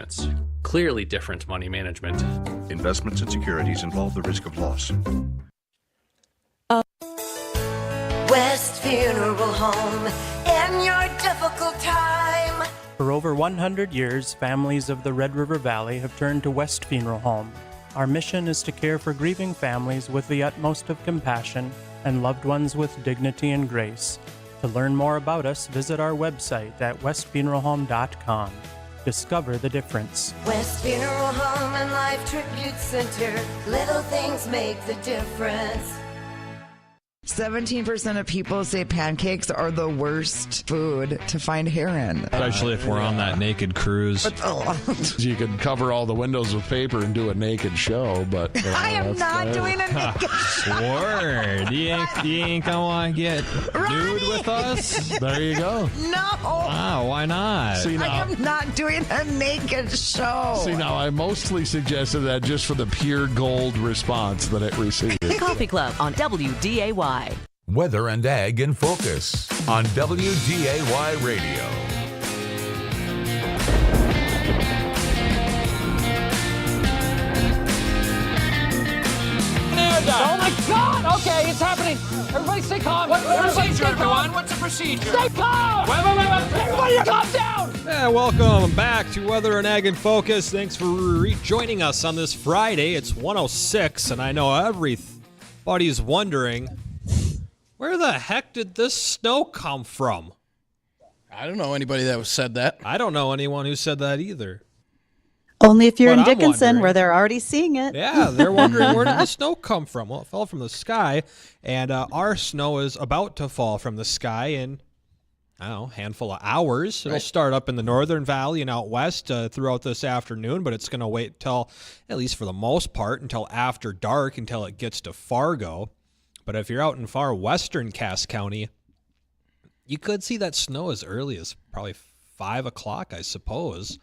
It's clearly different money management. Investments and securities involve the risk of loss. West Funeral Home in your difficult time. For over 100 years, families of the Red River Valley have turned to West Funeral Home. Our mission is to care for grieving families with the utmost of compassion and loved ones with dignity and grace. To learn more about us, visit our website at westfuneralhome.com. Discover the difference. West Funeral Home and Life Tribute Center. Little things make the difference. 17% of people say pancakes are the worst food to find hair in. Especially if we're on that naked cruise. You could cover all the windows with paper and do a naked show, but... I am not doing a naked show. Word. You ain't gonna want to get nude with us? There you go. No. Wow, why not? See, now, I am not doing a naked show. See, now, I mostly suggested that just for the pure gold response that it received. Coffee Club on WDAY. Weather and Ag in Focus on WDAY Radio. Oh my God! Okay, it's happening. Everybody stay calm. What's the procedure, everyone? What's the procedure? Stay calm! Wait. Everybody calm down! Yeah, welcome back to Weather and Ag in Focus. Thanks for rejoining us on this Friday. It's 1:06, and I know everybody's wondering, where the heck did this snow come from? I don't know anybody that said that. I don't know anyone who said that either. Only if you're But in I'm Dickinson, wondering- where they're already seeing it. Yeah, they're wondering where did the snow come from? Well, it fell from the sky, and our snow is about to fall from the sky in, I don't know, handful of hours. It'll start up in the Northern Valley and out west throughout this afternoon, but it's going to wait till, at least for the most part, until after dark, until it gets to Fargo. But if you're out in far western Cass County, you could see that snow as early as probably 5 o'clock, I suppose.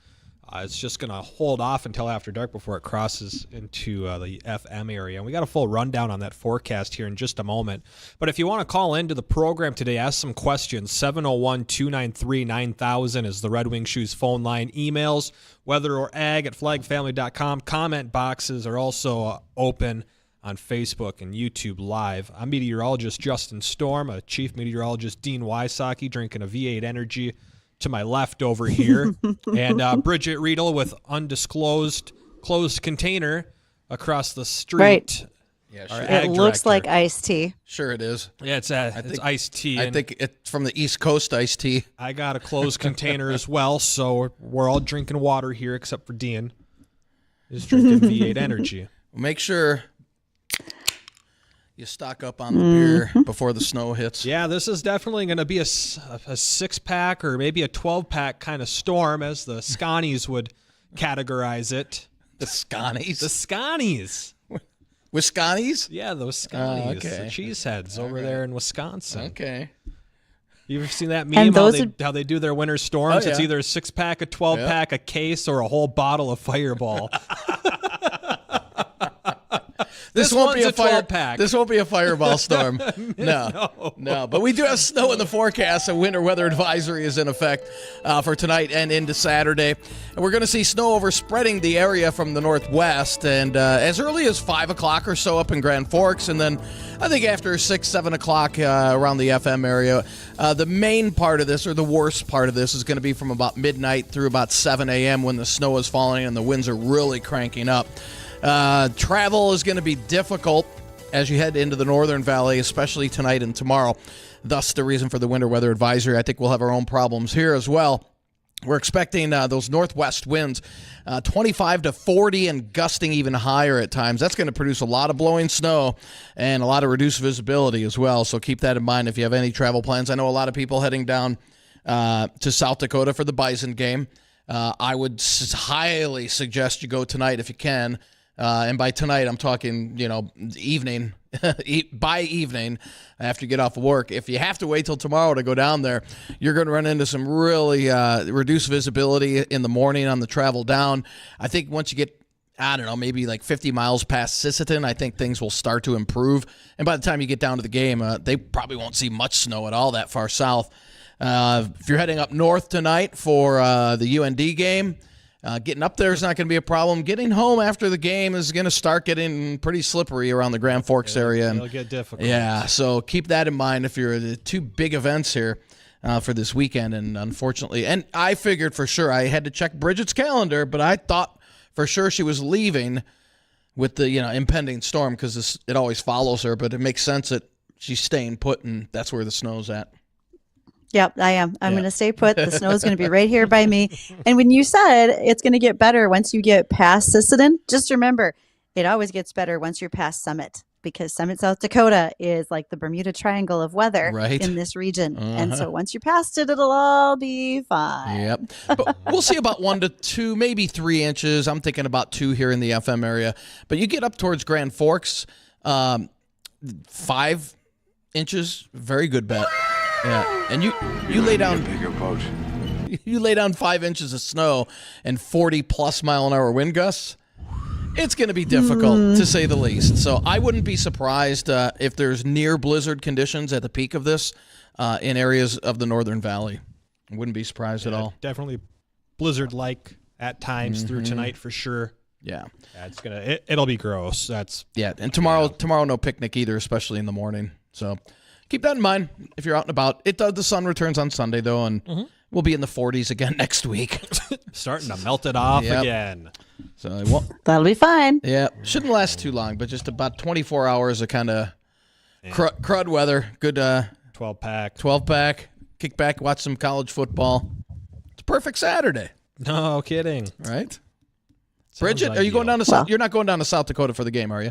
It's just going to hold off until after dark before it crosses into the FM area. And we got a full rundown on that forecast here in just a moment. But if you want to call into the program today, ask some questions. 701-293-9000 is the Red Wing Shoes phone line. Emails, weather or ag at flagfamily.com. Comment boxes are also open on Facebook and YouTube Live. I'm meteorologist Justin Storm, Chief Meteorologist Dean Wysocki, drinking a V8 Energy to my left over here, and Bridgette Readel with undisclosed closed container across the street. Right. Yeah, it looks like iced tea. Sure it is. Yeah, it's iced tea. I think it's from the East Coast iced tea. I got a closed container as well, so we're all drinking water here except for Dean. He's drinking V8 Energy. Make sure you stock up on the beer before the snow hits. Yeah, this is definitely going to be a 6-pack or maybe a 12-pack kind of storm, as the Scotties would categorize it. The Scotties? The Scotties. Wisconnies? Yeah, those Scotties. Okay. The cheeseheads over there in Wisconsin. Okay. You ever seen that meme, And how they do their winter storms? Oh, yeah. It's either a 6-pack, a 12-pack, a case, or a whole bottle of Fireball. This won't be a 12-pack. This won't be a fireball storm. No. But we do have snow in the forecast. A winter weather advisory is in effect for tonight and into Saturday. And we're going to see snow overspreading the area from the northwest, and as early as 5 o'clock or so up in Grand Forks, and then I think after 6, 7 o'clock around the FM area. The main part of this, or the worst part of this, is going to be from about midnight through about 7 a.m. when the snow is falling and the winds are really cranking up. Travel is going to be difficult as you head into the Northern Valley, especially tonight and tomorrow. Thus, the reason for the winter weather advisory. I think we'll have our own problems here as well. We're expecting those northwest winds, 25 to 40 and gusting even higher at times. That's going to produce a lot of blowing snow and a lot of reduced visibility as well. So keep that in mind if you have any travel plans. I know a lot of people heading down to South Dakota for the Bison game. I would highly suggest you go tonight if you can. And by tonight, I'm talking, evening, by evening, after you get off of work. If you have to wait till tomorrow to go down there, you're going to run into some really reduced visibility in the morning on the travel down. I think once you get, maybe like 50 miles past Sisseton, I think things will start to improve. And by the time you get down to the game, they probably won't see much snow at all that far south. If you're heading up north tonight for the UND game, Getting up there is not going to be a problem. Getting home after the game is going to start getting pretty slippery around the Grand Forks area. It'll get difficult. Yeah, so keep that in mind if you're the two big events here for this weekend. And unfortunately, and I figured for sure, I had to check Bridgette's calendar, but I thought for sure she was leaving with the impending storm because it always follows her. But it makes sense that she's staying put, and that's where the snow's at. Yep, I am. I'm going to stay put. The snow is going to be right here by me. And when you said it's going to get better once you get past Sisseton, just remember, it always gets better once you're past Summit, because Summit, South Dakota is like the Bermuda Triangle of weather in this region. And so once you're past it, it'll all be fine. Yep. But we'll see about 1 to 2, maybe 3 inches. I'm thinking about 2 here in the FM area. But you get up towards Grand Forks, 5 inches, very good bet. Yeah, and you lay down bigger boat. You lay down 5 inches of snow and 40+ mile an hour wind gusts. It's going to be difficult to say the least. So I wouldn't be surprised if there's near blizzard conditions at the peak of this in areas of the Northern Valley. I wouldn't be surprised at all. Definitely blizzard-like at times through tonight for sure. Yeah, it'll be gross. And tomorrow no picnic either, especially in the morning. So. Keep that in mind if you're out and about. The sun returns on Sunday, though, and we'll be in the 40s again next week. Starting to melt it off again. So that'll be fine. Yeah, shouldn't last too long, but just about 24 hours of kind of crud weather. Good 12-pack. Kick back, watch some college football. It's a perfect Saturday. No kidding. Right? Bridgette, are you going down to you're not going down to South Dakota for the game, are you?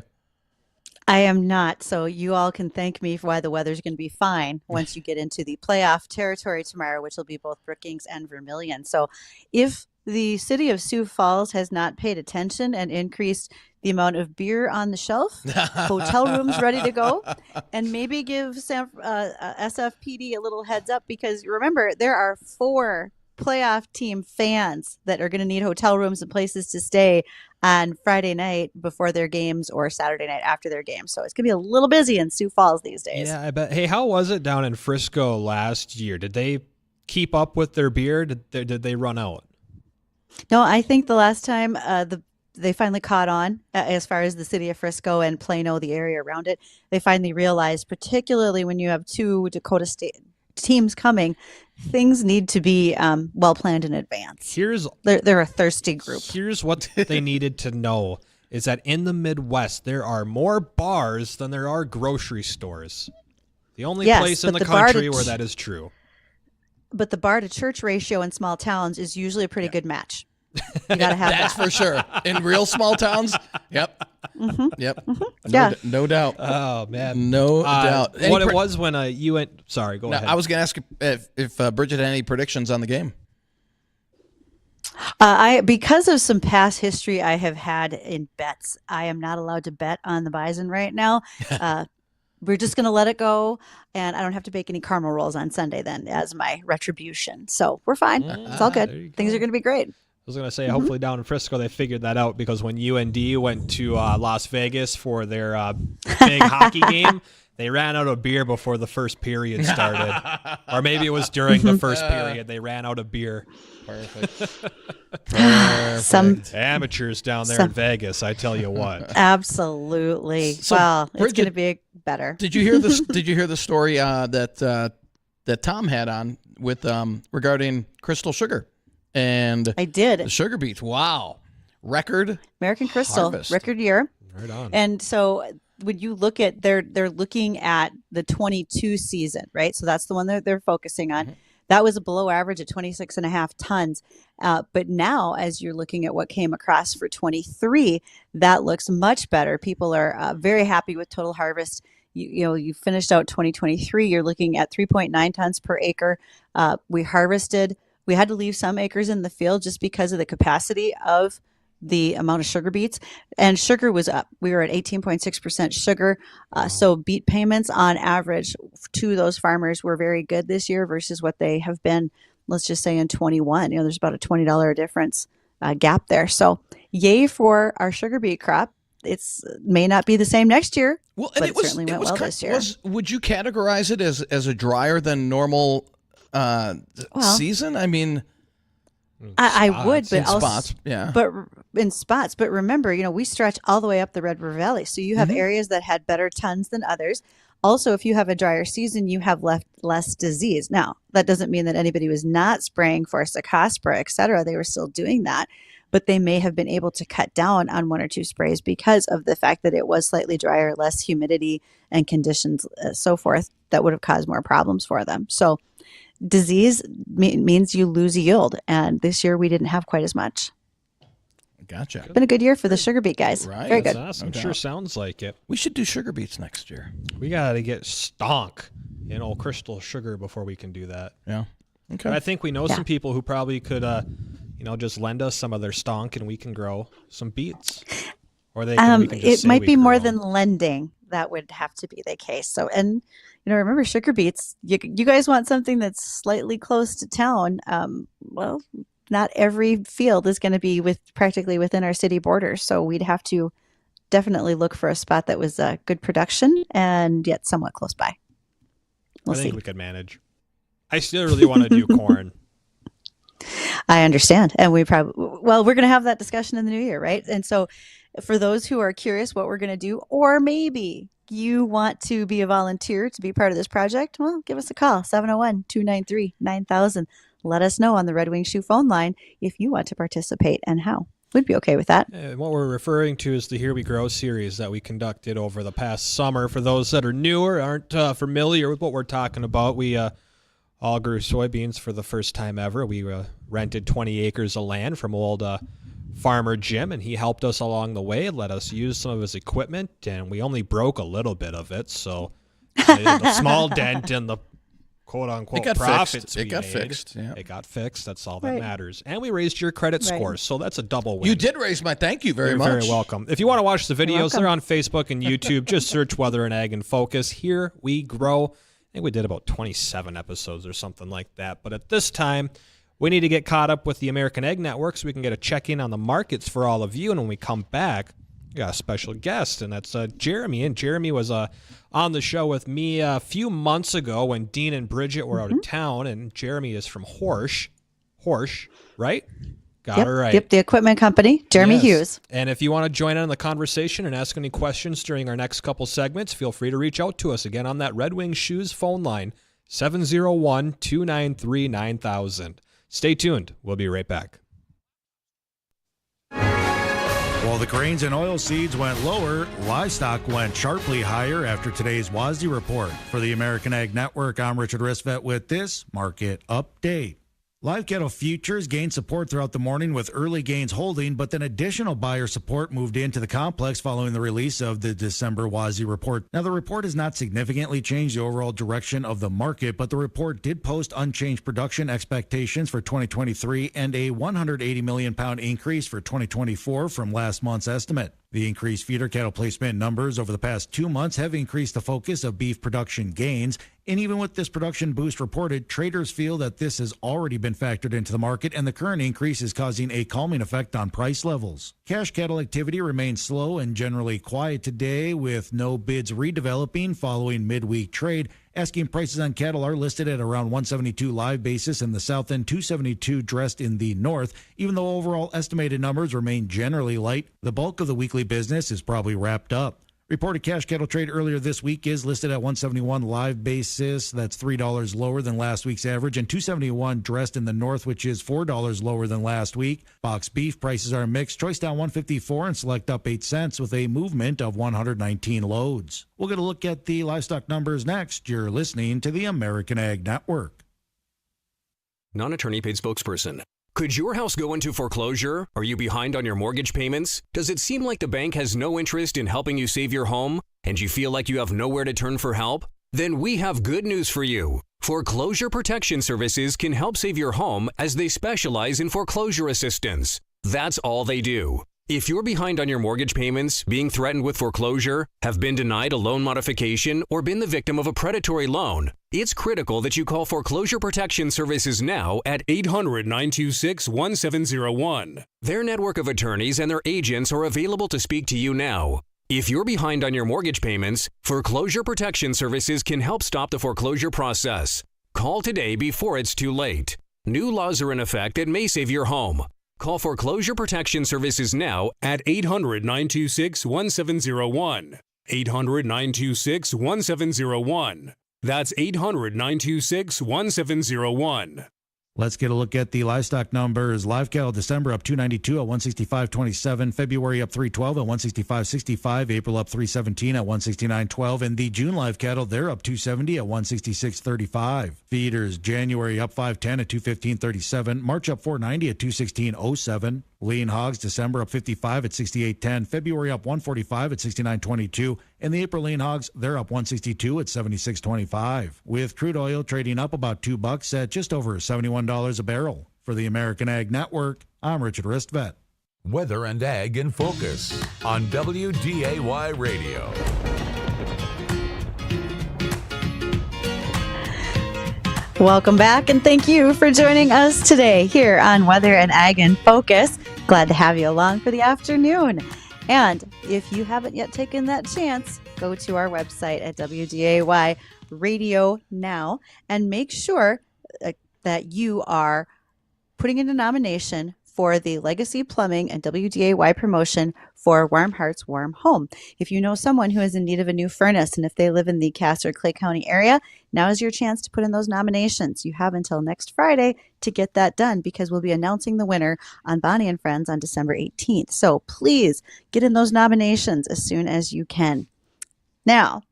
I am not. So you all can thank me for why the weather's going to be fine once you get into the playoff territory tomorrow, which will be both Brookings and Vermilion. So if the city of Sioux Falls has not paid attention and increased the amount of beer on the shelf, hotel rooms ready to go, and maybe give SFPD a little heads up, because remember, there are 4 playoff team fans that are going to need hotel rooms and places to stay on Friday night before their games or Saturday night after their games. So it's going to be a little busy in Sioux Falls these days. Yeah, I bet. Hey, how was it down in Frisco last year? Did they keep up with their beer? Did they run out? No, I think the last time they finally caught on as far as the city of Frisco and Plano, the area around it, they finally realized, particularly when you have 2 Dakota State teams coming, things need to be well planned in advance. They're a thirsty group. Here's what they needed to know is that in the Midwest, there are more bars than there are grocery stores. The only place in the country where that is true. But the bar to church ratio in small towns is usually a pretty good match. You got to have That's for sure. In real small towns, yep. Yep. Yeah. No doubt. Oh, man. No doubt. What it was when you went... Sorry, go ahead. I was going to ask if Bridgette had any predictions on the game. Because of some past history I have had in bets, I am not allowed to bet on the Bison right now. We're just going to let it go, and I don't have to bake any caramel rolls on Sunday then as my retribution. So we're fine. It's all good. Things are going to be great. I was going to say, hopefully down in Frisco, they figured that out, because when UND went to Las Vegas for their big hockey game, they ran out of beer before the first period started. Or maybe it was during the first period. They ran out of beer. Perfect. Some amateurs down there in Vegas, I tell you what. Absolutely. So, well, Bridgette, it's going to be better. Did you hear this? Did you hear the story that Tom had on with regarding Crystal Sugar? And I did. The sugar beets. Wow. Record American Crystal harvest. Record year. Right on. And so when you look at they're looking at the 22 season, right? So that's the one that they're focusing on. That was a below average at 26.5 tons. But now, as you're looking at what came across for 23, that looks much better. People are very happy with total harvest. You finished out 2023. You're looking at 3.9 tons per acre. We had to leave some acres in the field just because of the capacity of the amount of sugar beets, and sugar was up. We were at 18.6% sugar. So beet payments on average to those farmers were very good this year versus what they have been, let's just say in 21. There's about a $20 difference gap there. So yay for our sugar beet crop. It's may not be the same next year, but it certainly went well this year. Would you categorize it as a drier than normal season? I mean, I would, but in also spots, yeah. But in spots, but remember, we stretch all the way up the Red River Valley, so you have areas that had better tons than others. Also, if you have a drier season, you have less disease. Now, that doesn't mean that anybody was not spraying for Cercospora, et cetera. They were still doing that, but they may have been able to cut down on one or two sprays because of the fact that it was slightly drier, less humidity and conditions, so forth, that would have caused more problems for them. So disease means you lose yield, and this year we didn't have quite as much. Gotcha. It's been a good year for the sugar beet guys. Right. Very good. That's awesome. Sure sounds like it. We should do sugar beets next year. We got to get stonk in old crystal sugar before we can do that. Yeah. Okay. But I think we know some people who probably could, just lend us some of their stonk and we can grow some beets. Or we can just it might be more them. than lending. That would have to be the case. So, and remember, sugar beets. You guys want something that's slightly close to town. Well, not every field is going to be practically within our city borders. So we'd have to definitely look for a spot that was good production and yet somewhat close by. I think we could manage. I still really want to do corn. I understand. And we're going to have that discussion in the new year, right? And so for those who are curious what we're going to do, or maybe you want to be a volunteer to be part of this project, well, give us a call, 701-293-9000. Let us know on the Red Wing Shoe phone line if you want to participate and how. We'd be okay with that. And what we're referring to is the Here We Grow series that we conducted over the past summer. For those that are newer, aren't familiar with what we're talking about, we all grew soybeans for the first time ever. We rented 20 acres of land from old farmer Jim, and he helped us along the way, let us use some of his equipment, and we only broke a little bit of it. So the small dent in the quote-unquote profits it got fixed. Yeah. It got fixed. That's all that matters. And we raised your credit score, so that's a double win. You did raise my thank you very much. You're very welcome. If you want to watch the videos, they're on Facebook and YouTube. Just search Weather and Ag in Focus. Here we grow. I think we did about 27 episodes or something like that. But at this time, we need to get caught up with the American Ag Network so we can get a check-in on the markets for all of you. And when we come back, we got a special guest, and that's Jeremy. And Jeremy was on the show with me a few months ago when Dean and Bridgette were out of town, and Jeremy is from Horscht, right? Got it right. Yep, the equipment company, Jeremy Hughes. And if you want to join in on the conversation and ask any questions during our next couple segments, feel free to reach out to us again on that Red Wing Shoes phone line, 701-293-9000. Stay tuned. We'll be right back. While the grains and oilseeds went lower, livestock went sharply higher after today's WDAY report. For the American Ag Network, I'm Richard Risvet with this market update. Live cattle futures gained support throughout the morning with early gains holding, but then additional buyer support moved into the complex following the release of the December WDAY report. Now, the report has not significantly changed the overall direction of the market, but the report did post unchanged production expectations for 2023 and a 180 million pound increase for 2024 from last month's estimate. The increased feeder cattle placement numbers over the past 2 months have increased the focus of beef production gains. And even with this production boost reported, traders feel that this has already been factored into the market, and the current increase is causing a calming effect on price levels. Cash cattle activity remains slow and generally quiet today, with no bids redeveloping following midweek trade. Asking prices on cattle are listed at around 172 live basis in the south and 272 dressed in the north. Even though overall estimated numbers remain generally light, the bulk of the weekly business is probably wrapped up. Reported cash cattle trade earlier this week is listed at 171 live basis. That's $3 lower than last week's average, and 271 dressed in the north, which is $4 lower than last week. Box beef prices are mixed. Choice down 154 and select up 8 cents with a movement of 119 loads. We'll get a look at the livestock numbers next. You're listening to the American Ag Network. Non-attorney paid spokesperson. Could your house go into foreclosure? Are you behind on your mortgage payments? Does it seem like the bank has no interest in helping you save your home? And you feel like you have nowhere to turn for help? Then we have good news for you. Foreclosure Protection Services can help save your home as they specialize in foreclosure assistance. That's all they do. If you're behind on your mortgage payments, being threatened with foreclosure, have been denied a loan modification, or been the victim of a predatory loan, it's critical that you call Foreclosure Protection Services now at 800-926-1701. Their network of attorneys and their agents are available to speak to you now. If you're behind on your mortgage payments, Foreclosure Protection Services can help stop the foreclosure process. Call today before it's too late. New laws are in effect that may save your home. Call Foreclosure Protection Services now at 800-926-1701. 800-926-1701. That's 800-926-1701. Let's get a look at the livestock numbers. Live cattle December up 292 at 165.27. February up 312 at 165.65. April up 317 at 169.12. And the June live cattle, they're up 270 at 166.35. Feeders January up 510 at 215.37. March up 490 at 216.07. Lean hogs December up 55 at 68.10. February up 145 at 69.22. And the April lean hogs, they're up 162 at 76.25. With crude oil trading up about $2 at just over $71 a barrel. For the American Ag Network, I'm Richard Ristvet. Weather and Ag in Focus on WDAY Radio. Welcome back, and thank you for joining us today here on Weather and Ag in Focus. Glad to have you along for the afternoon. And if you haven't yet taken that chance, go to our website at WDAY Radio now and make sure that you are putting in a nomination for the Legacy Plumbing and WDAY promotion for Warm Hearts, Warm Home. If you know someone who is in need of a new furnace, and if they live in the Cass or Clay County area, now is your chance to put in those nominations. You have until next Friday to get that done, because we'll be announcing the winner on Bonnie and Friends on December 18th. So please get in those nominations as soon as you can. Now,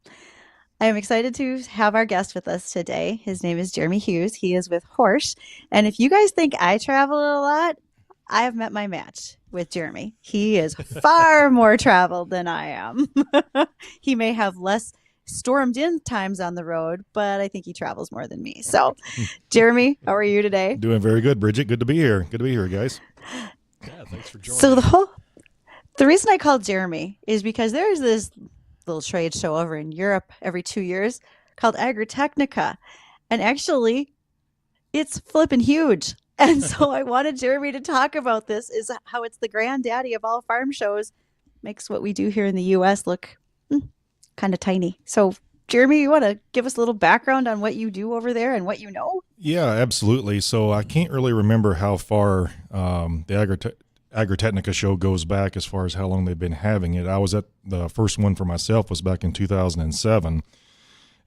I am excited to have our guest with us today. His name is Jeremy Hughes. He is with Horscht. And if you guys think I travel a lot, I have met my match with Jeremy. He is far more traveled than I am. He may have less stormed in times on the road, but I think he travels more than me. So, Jeremy, how are you today? Doing very good, Bridgette. Good to be here. Good to be here, guys. Yeah, thanks for joining. So the reason I called Jeremy is because there's this little trade show over in Europe every 2 years called Agritechnica. And actually, it's flipping huge. And so I wanted Jeremy to talk about this, is how it's the granddaddy of all farm shows. Makes what we do here in the U.S. look kind of tiny. So, Jeremy, you want to give us a little background on what you do over there and what you know? Yeah, absolutely. So I can't really remember how far the Agritechnica show goes back as far as how long they've been having it. I was at the first one for myself was back in 2007.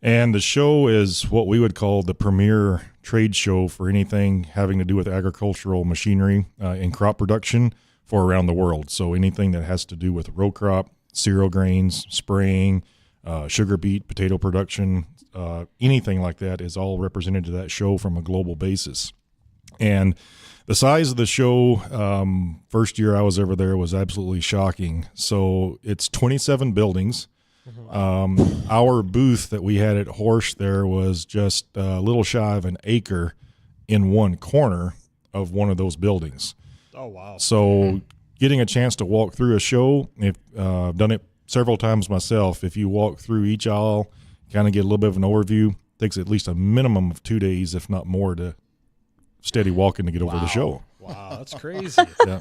And the show is what we would call the premier trade show for anything having to do with agricultural machinery and crop production for around the world. So anything that has to do with row crop, cereal grains, spraying, sugar beet, potato production, anything like that is all represented to that show from a global basis. And the size of the show, first year I was over there, was absolutely shocking. So it's 27 buildings. Our booth that we had at Horscht there was just a little shy of an acre in one corner of one of those buildings. Oh, wow. So getting a chance to walk through a show, I've done it several times myself. If you walk through each aisle, kind of get a little bit of an overview, takes at least a minimum of 2 days, if not more, to steady walking to get over the show. Wow, that's crazy. Yeah.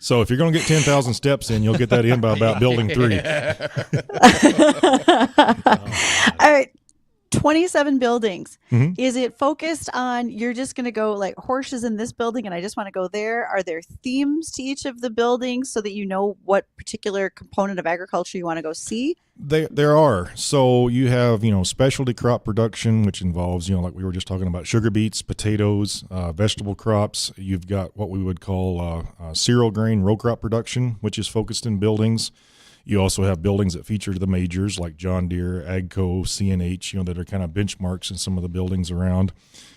So if you're going to get 10,000 steps in, you'll get that in by about building 3. All right. 27 buildings. Mm-hmm. Is it focused on, you're just going to go like Horscht is in this building and I just want to go there? Are there themes to each of the buildings so that you know what particular component of agriculture you want to go see? There are. So you have, specialty crop production, which involves, like we were just talking about, sugar beets, potatoes, vegetable crops. You've got what we would call cereal grain row crop production, which is focused in buildings. You also have buildings that feature the majors like John Deere, AGCO, CNH, that are kind of benchmarks in some of the buildings around.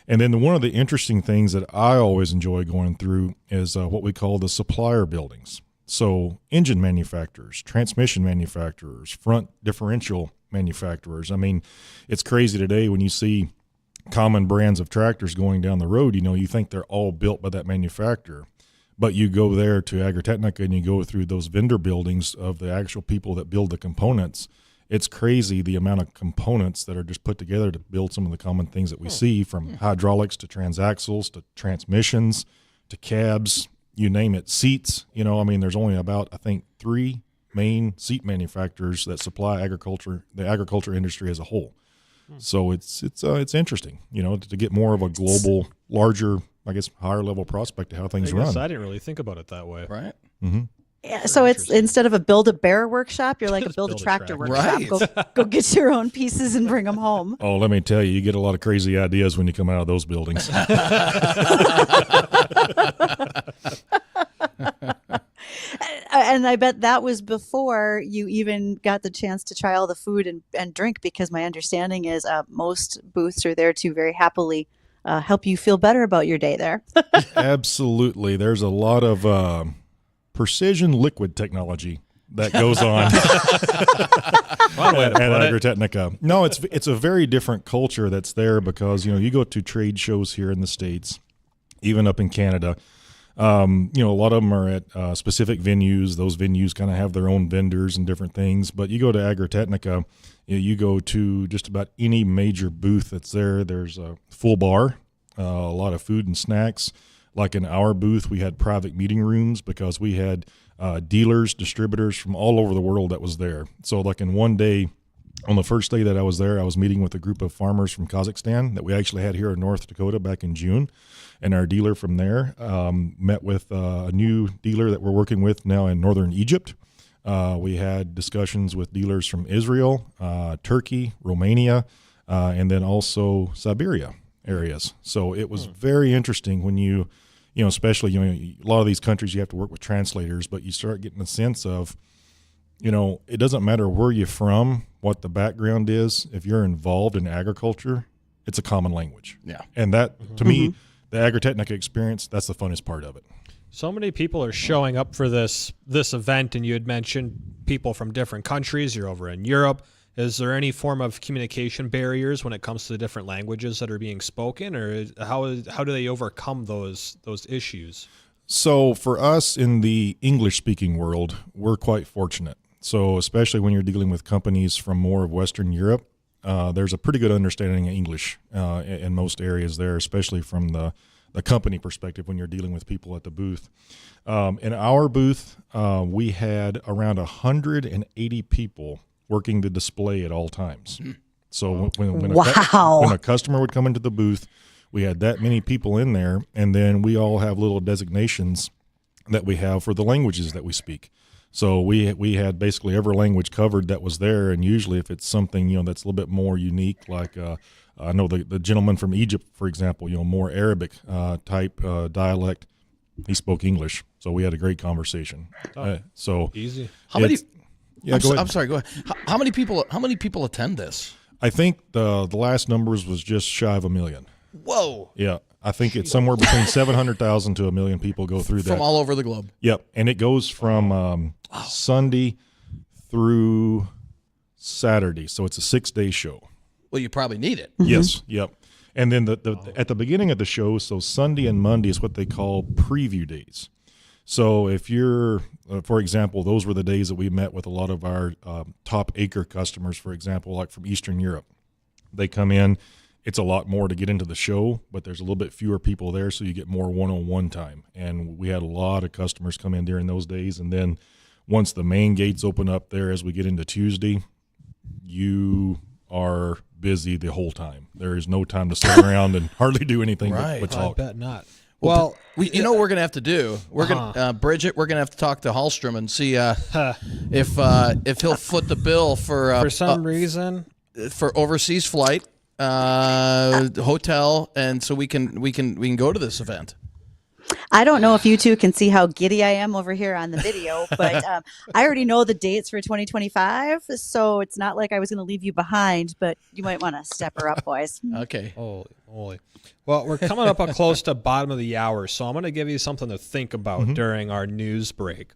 And then one of the interesting things that I always enjoy going through is what we call the supplier buildings. So engine manufacturers, transmission manufacturers, front differential manufacturers. I mean, it's crazy today when you see common brands of tractors going down the road, you think they're all built by that manufacturer. But you go there to Agritechnica and you go through those vendor buildings of the actual people that build the components. It's crazy the amount of components that are just put together to build some of the common things that we see, from hydraulics to transaxles to transmissions to cabs, you name it, seats. There's only about, I think, 3 main seat manufacturers that supply the agriculture industry as a whole. So it's interesting, to get more of a global, larger I guess, higher level prospect of how things I guess run. I didn't really think about it that way. Right. Mm-hmm. Yeah, so it's instead of a Build-A-Bear workshop, you're like a Build-A-Tractor workshop. Right. Go get your own pieces and bring them home. Oh, let me tell you, you get a lot of crazy ideas when you come out of those buildings. And I bet that was before you even got the chance to try all the food and drink, because my understanding is most booths are there to very happily help you feel better about your day there. Absolutely. There's a lot of precision liquid technology that goes on at Agritechnica. No, it's a very different culture that's there, because you go to trade shows here in the States, even up in Canada. A lot of them are at specific venues. Those venues kind of have their own vendors and different things. But you go to Agritechnica, you go to just about any major booth that's there. There's a full bar, a lot of food and snacks. Like in our booth, we had private meeting rooms because we had dealers, distributors from all over the world that was there. So like in one day, on the first day that I was there, I was meeting with a group of farmers from Kazakhstan that we actually had here in North Dakota back in June. And our dealer from there met with a new dealer that we're working with now in northern Egypt. We had discussions with dealers from Israel, Turkey, Romania, and then also Siberia areas. So it was very interesting when you especially, a lot of these countries you have to work with translators, but you start getting a sense of, it doesn't matter where you're from, what the background is. If you're involved in agriculture, it's a common language. Yeah. And that, to me, the Agritechnica experience, that's the funnest part of it. So many people are showing up for this event, and you had mentioned people from different countries. You're over in Europe. Is there any form of communication barriers when it comes to the different languages that are being spoken, or how do they overcome those issues? So for us in the English-speaking world, we're quite fortunate. So especially when you're dealing with companies from more of Western Europe, there's a pretty good understanding of English in most areas there, especially from the company perspective when you're dealing with people at the booth. In our booth, we had around 180 people working the display at all times. So when a customer would come into the booth, we had that many people in there, and then we all have little designations that we have for the languages that we speak. So we had basically every language covered that was there, and usually if it's something that's a little bit more unique, like I know the gentleman from Egypt, for example, more Arabic type dialect, he spoke English, so we had a great conversation. So easy. How many? Yeah, go ahead. I'm sorry. Go ahead. How many people attend this? I think the last numbers was just shy of 1 million. Whoa. Yeah. I think it's somewhere between 700,000 to 1 million people go through that. From all over the globe. Yep. And it goes from Sunday through Saturday. So it's a 6-day show. Well, you probably need it. Yes. Yep. And then at the beginning of the show, so Sunday and Monday is what they call preview days. So if you're, for example, those were the days that we met with a lot of our top acre customers, for example, like from Eastern Europe. They come in. It's a lot more to get into the show, but there's a little bit fewer people there, so you get more one-on-one time. And we had a lot of customers come in during those days. And then once the main gates open up there as we get into Tuesday, you are busy the whole time. There is no time to sit around and hardly do anything but talk. I bet not. Well, what we're gonna have to do? We're gonna Bridgette. We're gonna have to talk to Hallstrom and see if he'll foot the bill for some reason for overseas flight, hotel, and so we can go to this event. I don't know if you two can see how giddy I am over here on the video, but I already know the dates for 2025, so it's not like I was going to leave you behind, but you might want to step her up, boys. Okay. Holy. Well, we're coming up close to bottom of the hour, so I'm going to give you something to think about during our news break.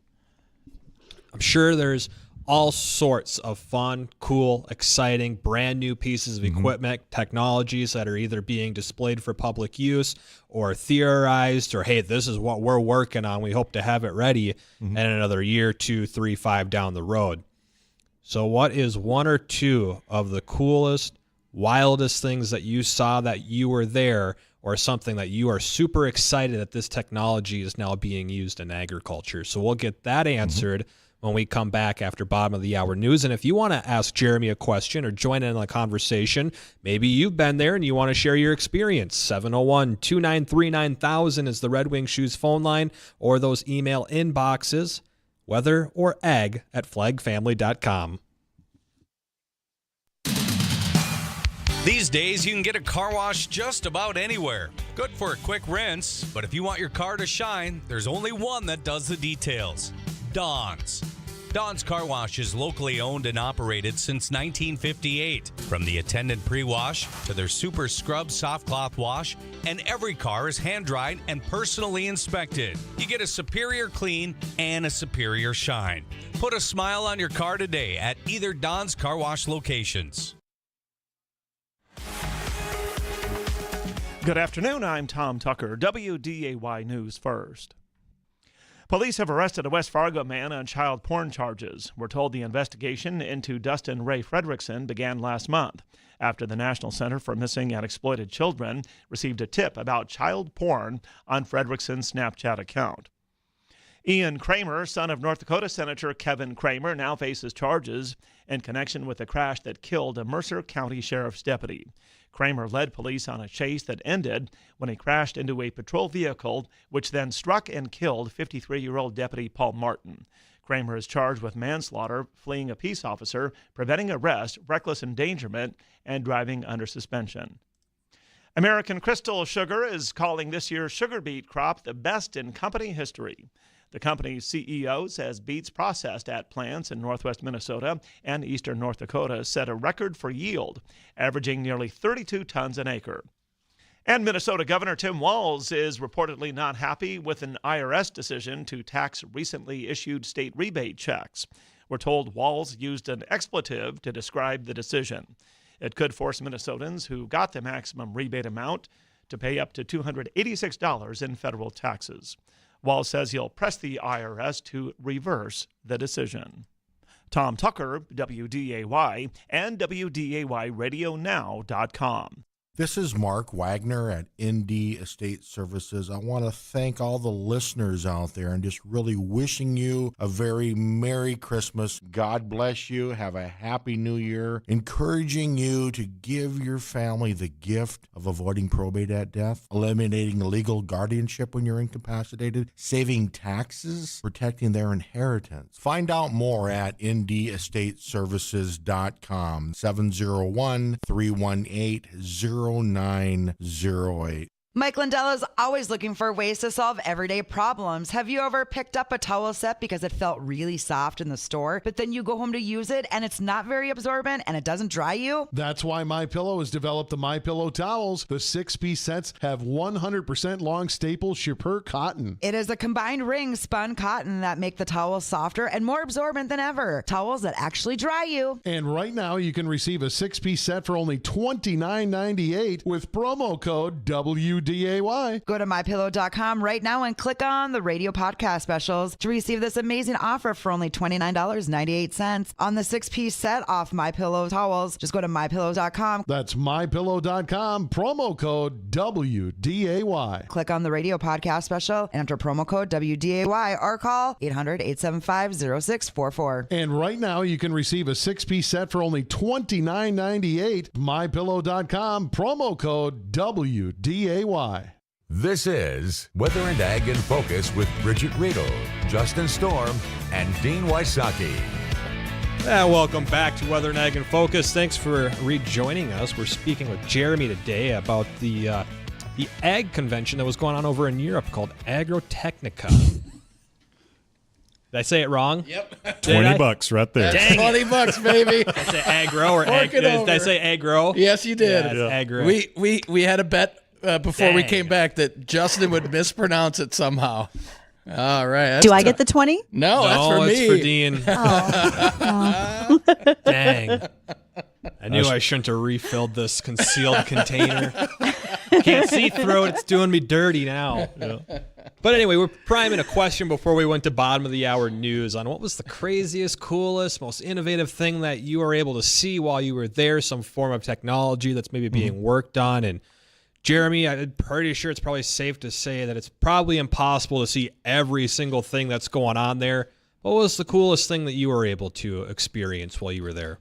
I'm sure there's all sorts of fun, cool, exciting, brand new pieces of equipment, technologies that are either being displayed for public use or theorized, or, hey, this is what we're working on. We hope to have it ready in another year, 2, 3, 5 down the road. So what is one or two of the coolest, wildest things that you saw that you were there, or something that you are super excited that this technology is now being used in agriculture? So we'll get that answered when we come back after bottom of the hour news. And if you want to ask Jeremy a question or join in on the conversation, maybe you've been there and you want to share your experience. 701-293-9000 is the Red Wing Shoes phone line, or those email inboxes, weather or ag at flagfamily.com. These days, you can get a car wash just about anywhere. Good for a quick rinse, but if you want your car to shine, there's only one that does the details. Dawn's. Dawn's Car Wash is locally owned and operated since 1958. From the attendant pre-wash to their super scrub soft cloth wash, and every car is hand-dried and personally inspected. You get a superior clean and a superior shine. Put a smile on your car today at either Dawn's Car Wash locations. Good afternoon, I'm Tom Tucker, WDAY News First. Police have arrested a West Fargo man on child porn charges. We're told the investigation into Dustin Ray Fredrickson began last month after the National Center for Missing and Exploited Children received a tip about child porn on Fredrickson's Snapchat account. Ian Kramer, son of North Dakota Senator Kevin Kramer, now faces charges in connection with the crash that killed a Mercer County Sheriff's deputy. Kramer led police on a chase that ended when he crashed into a patrol vehicle, which then struck and killed 53-year-old Deputy Paul Martin. Kramer is charged with manslaughter, fleeing a peace officer, preventing arrest, reckless endangerment, and driving under suspension. American Crystal Sugar is calling this year's sugar beet crop the best in company history. The company's CEO says beets processed at plants in northwest Minnesota and eastern North Dakota set a record for yield, averaging nearly 32 tons an acre. And Minnesota Governor Tim Walz is reportedly not happy with an IRS decision to tax recently issued state rebate checks. We're told Walz used an expletive to describe the decision. It could force Minnesotans who got the maximum rebate amount to pay up to $286 in federal taxes. Walz says he'll press the IRS to reverse the decision. Tom Tucker, WDAY, and WDAYRadioNow.com. This is Mark Wagner at ND Estate Services. I want to thank all the listeners out there and just really wishing you a very Merry Christmas. God bless you. Have a Happy New Year. Encouraging you to give your family the gift of avoiding probate at death, eliminating legal guardianship when you're incapacitated, saving taxes, protecting their inheritance. Find out more at ndestateservices.com. 701-318-0908. Mike Lindell is always looking for ways to solve everyday problems. Have you ever picked up a towel set because it felt really soft in the store, but then you go home to use it and it's not very absorbent and it doesn't dry you? That's why MyPillow has developed the MyPillow towels. The 6-piece sets have 100% long staple Shipper cotton. It is a combined ring spun cotton that make the towels softer and more absorbent than ever. Towels that actually dry you. And right now you can receive a 6-piece set for only $29.98 with promo code WDAY. Go to MyPillow.com right now and click on the radio podcast specials to receive this amazing offer for only $29.98 on the 6-piece set off MyPillow towels. Just go to MyPillow.com. That's MyPillow.com, promo code WDAY. Click on the radio podcast special and enter promo code WDAY or call 800-875-0644. And right now you can receive a 6-piece set for only $29.98. MyPillow.com, promo code WDAY. This is Weather and Ag in Focus with Bridgette Readel, Justin Storm, and Dean Wysocki. Welcome back to Weather and Ag in Focus. Thanks for rejoining us. We're speaking with Jeremy today about the ag convention that was going on over in Europe called Agritechnica. Did I say it wrong? Yep. $20 right there. That's $20, baby. Did I say agro or ag? Did I say agro? Yes, you did. Yeah, agro. We had a bet before we came back that Justin would mispronounce it somehow. All right. Do I get the 20? No, that's for me. It's for Dean. Oh. Dang. I knew I shouldn't have refilled this concealed container. Can't see through it. It's doing me dirty now. Yeah. But anyway, we're priming a question before we went to bottom of the hour news on what was the craziest, coolest, most innovative thing that you were able to see while you were there, some form of technology that's maybe being worked on. And Jeremy, I'm pretty sure it's probably safe to say that it's probably impossible to see every single thing that's going on there. What was the coolest thing that you were able to experience while you were there?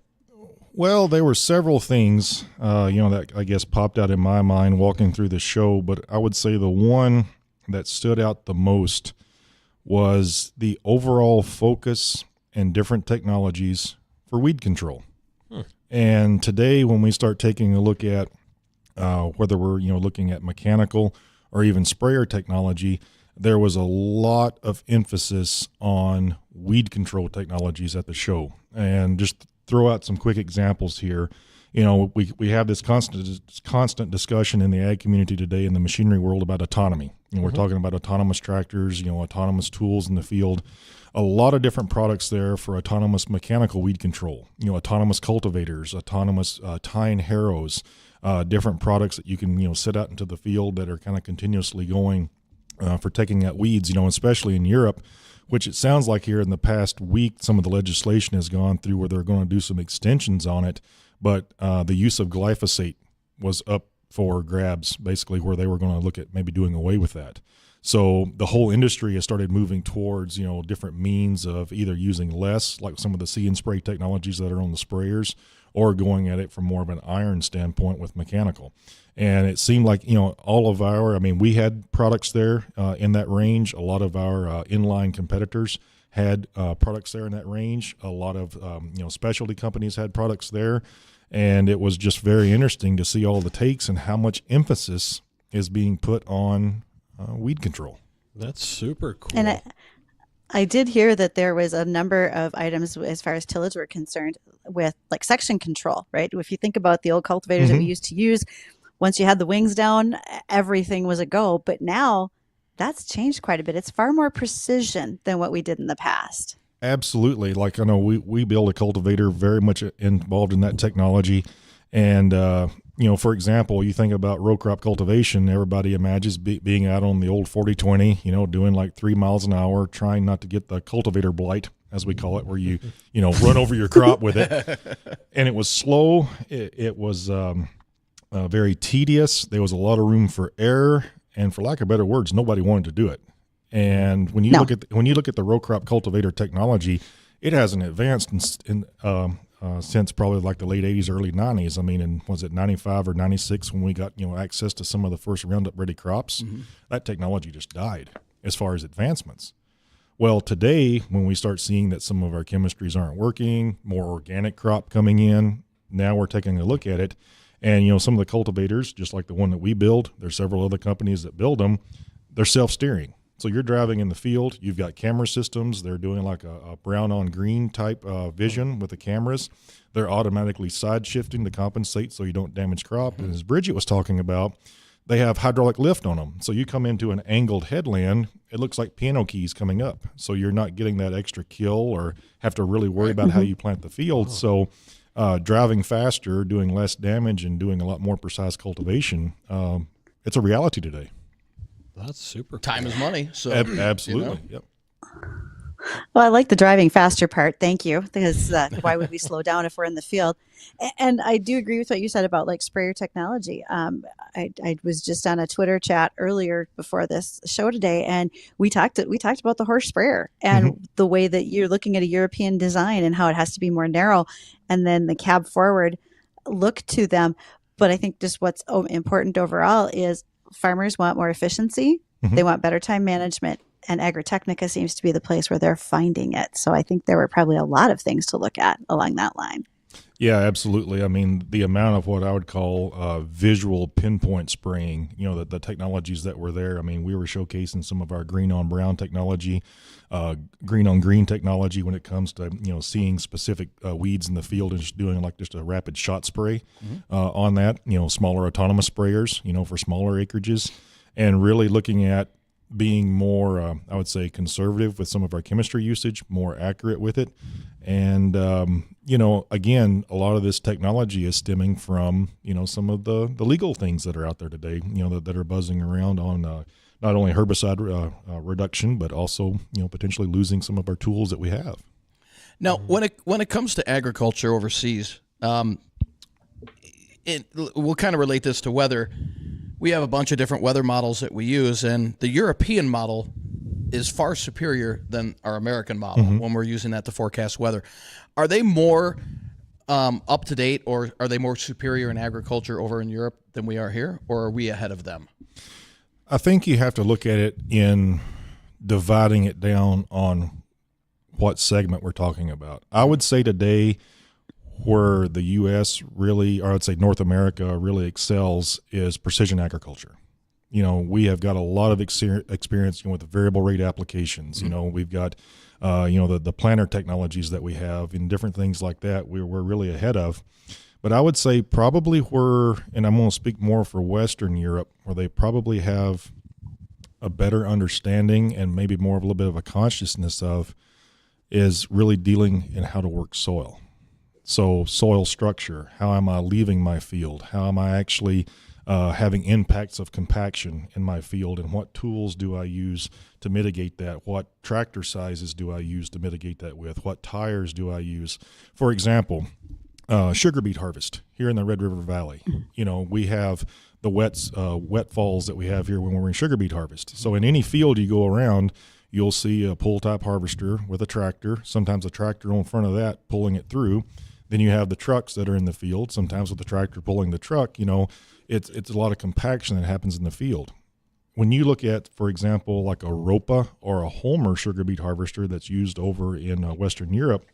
Well, there were several things, that I guess popped out in my mind walking through the show, but I would say the one that stood out the most was the overall focus and different technologies for weed control. And today, when we start taking a look at whether we're looking at mechanical or even sprayer technology, there was a lot of emphasis on weed control technologies at the show. And just throw out some quick examples here. We have this constant discussion in the ag community today in the machinery world about autonomy. We're talking about autonomous tractors, autonomous tools in the field. A lot of different products there for autonomous mechanical weed control. Autonomous cultivators, autonomous tying harrows, different products that you can set out into the field that are kind of continuously going for taking out weeds. Especially in Europe, which it sounds like here in the past week, some of the legislation has gone through where they're going to do some extensions on it. But the use of glyphosate was up for grabs, basically, where they were going to look at maybe doing away with that. So the whole industry has started moving towards, different means of either using less, like some of the see and spray technologies that are on the sprayers, or going at it from more of an iron standpoint with mechanical. And it seemed like, all of we had products there in that range. A lot of our inline competitors had products there in that range. A lot of, specialty companies had products there. And it was just very interesting to see all the takes and how much emphasis is being put on weed control. That's super cool. And I did hear that there was a number of items as far as tillage were concerned with like section control, right? If you think about the old cultivators that we used to use, once you had the wings down, everything was a go. But now that's changed quite a bit. It's far more precision than what we did in the past. Absolutely. Like I know we build a cultivator very much involved in that technology. And, for example, you think about row crop cultivation, everybody imagines being out on the old 40-20, doing like 3 miles an hour, trying not to get the cultivator blight, as we call it, where you, run over your crop with it. And it was slow. It was very tedious. There was a lot of room for error. And for lack of better words, nobody wanted to do it. And when you look at the row crop cultivator technology, it hasn't advanced since probably like the late 80s, early 90s. Was it 95 or 96 when we got access to some of the first Roundup ready crops? That technology just died as far as advancements. Well, today when we start seeing that some of our chemistries aren't working, more organic crop coming in, now we're taking a look at it. And some of the cultivators, just like the one that we build, there's several other companies that build them, they're self-steering. So you're driving in the field, you've got camera systems, they're doing like a brown on green type vision with the cameras. They're automatically side shifting to compensate so you don't damage crop. And as Bridgette was talking about, they have hydraulic lift on them. So you come into an angled headland, it looks like piano keys coming up. So you're not getting that extra kill or have to really worry about how you plant the field. So driving faster, doing less damage, and doing a lot more precise cultivation, it's a reality today. That's super cool. Time is money. So absolutely. Yep. Well, I like the driving faster part. Thank you. Because why would we slow down if we're in the field? And I do agree with what you said about like sprayer technology. I was just on a Twitter chat earlier before this show today, and we talked about the Horscht sprayer and the way that you're looking at a European design and how it has to be more narrow, and then the cab forward look to them. But I think just what's important overall is farmers want more efficiency. They want better time management. And Agritechnica seems to be the place where they're finding it. So I think there were probably a lot of things to look at along that line. Yeah, absolutely. The amount of what I would call visual pinpoint spraying, the technologies that were there. We were showcasing some of our green on brown technology, green on green technology when it comes to, seeing specific weeds in the field and just doing like just a rapid shot spray on that, smaller autonomous sprayers, for smaller acreages, and really looking at being more, I would say, conservative with some of our chemistry usage, more accurate with it. And, again, a lot of this technology is stemming from, some of the legal things that are out there today, that are buzzing around on not only herbicide reduction, but also, potentially losing some of our tools that we have. Now, when it comes to agriculture overseas, we'll kind of relate this to weather. We have a bunch of different weather models that we use, and the European model is far superior than our American model when we're using that to forecast weather. Are they more up to date, or are they more superior in agriculture over in Europe than we are here, or are we ahead of them? I think you have to look at it in dividing it down on what segment we're talking about. I would say today where the U.S. really, or I'd say North America really excels is precision agriculture. We have got a lot of experience with the variable rate applications. We've got, the planter technologies that we have and different things like that we're really ahead of. But I would say probably and I'm going to speak more for Western Europe, where they probably have a better understanding and maybe more of a little bit of a consciousness of, is really dealing in how to work soil. So soil structure, how am I leaving my field? How am I actually having impacts of compaction in my field, and what tools do I use to mitigate that? What tractor sizes do I use to mitigate that with? What tires do I use? For example, sugar beet harvest here in the Red River Valley. We have the wet falls that we have here when we're in sugar beet harvest. So in any field you go around, you'll see a pull-type harvester with a tractor, sometimes a tractor on front of that pulling it through. Then you have the trucks that are in the field, sometimes with the tractor pulling the truck. It's a lot of compaction that happens in the field. When you look at, for example, like a Ropa or a Homer sugar beet harvester that's used over in Western Europe,